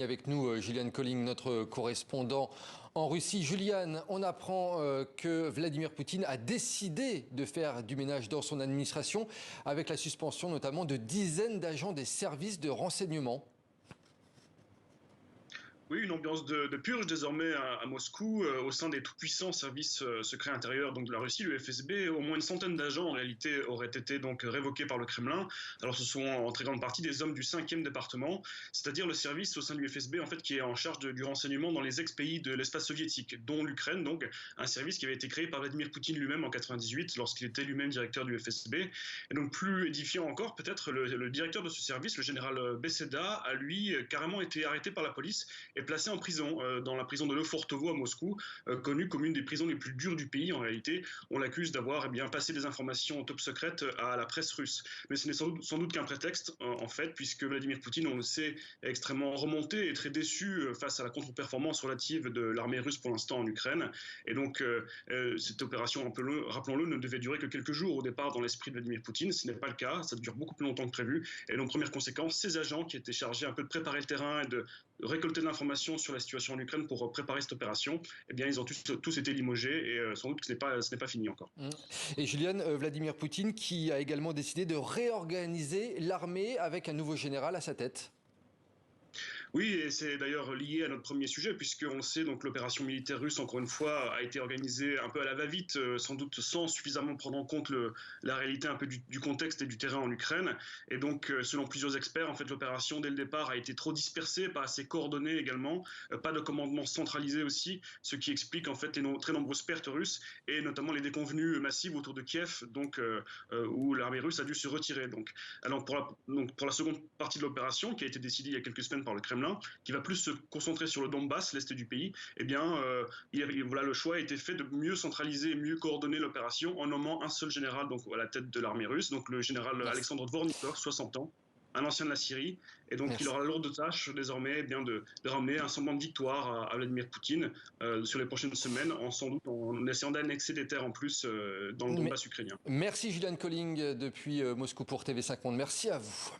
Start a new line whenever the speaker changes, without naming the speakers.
Avec nous, Julian Colling, notre correspondant en Russie. Julian, on apprend que Vladimir Poutine a décidé de faire du ménage dans son administration, avec la suspension notamment de dizaines d'agents des services de renseignement.
Oui, une ambiance de purge désormais à Moscou, au sein des tout-puissants services secrets intérieurs donc de la Russie, le FSB. Au moins une centaine d'agents en réalité auraient été donc révoqués par le Kremlin. Alors ce sont en très grande partie des hommes du 5e département, c'est-à-dire le service au sein du FSB en fait qui est en charge du renseignement dans les ex-pays de l'espace soviétique, dont l'Ukraine, donc un service qui avait été créé par Vladimir Poutine lui-même en 98 lorsqu'il était lui-même directeur du FSB. Et donc plus édifiant encore, peut-être le directeur de ce service, le général Beseda, a lui carrément été arrêté par la police est placé en prison, dans la prison de Lefortovo à Moscou, connue comme une des prisons les plus dures du pays en réalité. On l'accuse d'avoir passé des informations top secrètes à la presse russe. Mais ce n'est sans doute qu'un prétexte, en fait, puisque Vladimir Poutine, on le sait, est extrêmement remonté et très déçu face à la contre-performance relative de l'armée russe pour l'instant en Ukraine. Et donc, cette opération, rappelons-le, ne devait durer que quelques jours au départ dans l'esprit de Vladimir Poutine. Ce n'est pas le cas, ça dure beaucoup plus longtemps que prévu. Et donc, première conséquence, ces agents qui étaient chargés un peu de préparer le terrain et de récolter de l'information sur la situation en Ukraine pour préparer cette opération, eh bien, ils ont tous été limogés et sans doute que ce n'est pas fini encore.
Et Julian, Vladimir Poutine qui a également décidé de réorganiser l'armée avec un nouveau général à sa tête.
Oui, et c'est d'ailleurs lié à notre premier sujet, puisqu'on le sait, donc l'opération militaire russe, encore une fois, a été organisée un peu à la va-vite, sans doute sans suffisamment prendre en compte la réalité un peu du contexte et du terrain en Ukraine. Et donc, selon plusieurs experts, en fait, l'opération, dès le départ, a été trop dispersée, pas assez coordonnée également, pas de commandement centralisé aussi, ce qui explique en fait les très nombreuses pertes russes, et notamment les déconvenues massives autour de Kiev, donc, où l'armée russe a dû se retirer. Donc, alors pour la seconde partie de l'opération, qui a été décidée il y a quelques semaines par le Kremlin, qui va plus se concentrer sur le Donbass, l'est du pays, eh bien, voilà, le choix a été fait de mieux centraliser et mieux coordonner l'opération en nommant un seul général donc, à la tête de l'armée russe, donc le général Alexandre Dvornikov, 60 ans, un ancien de la Syrie, et donc il aura la lourde tâche désormais de ramener un semblant de victoire à Vladimir Poutine sur les prochaines semaines, sans doute en essayant d'annexer des terres en plus dans le Donbass ukrainien.
Merci Julian Colling depuis Moscou pour TV5 Monde. Merci à vous.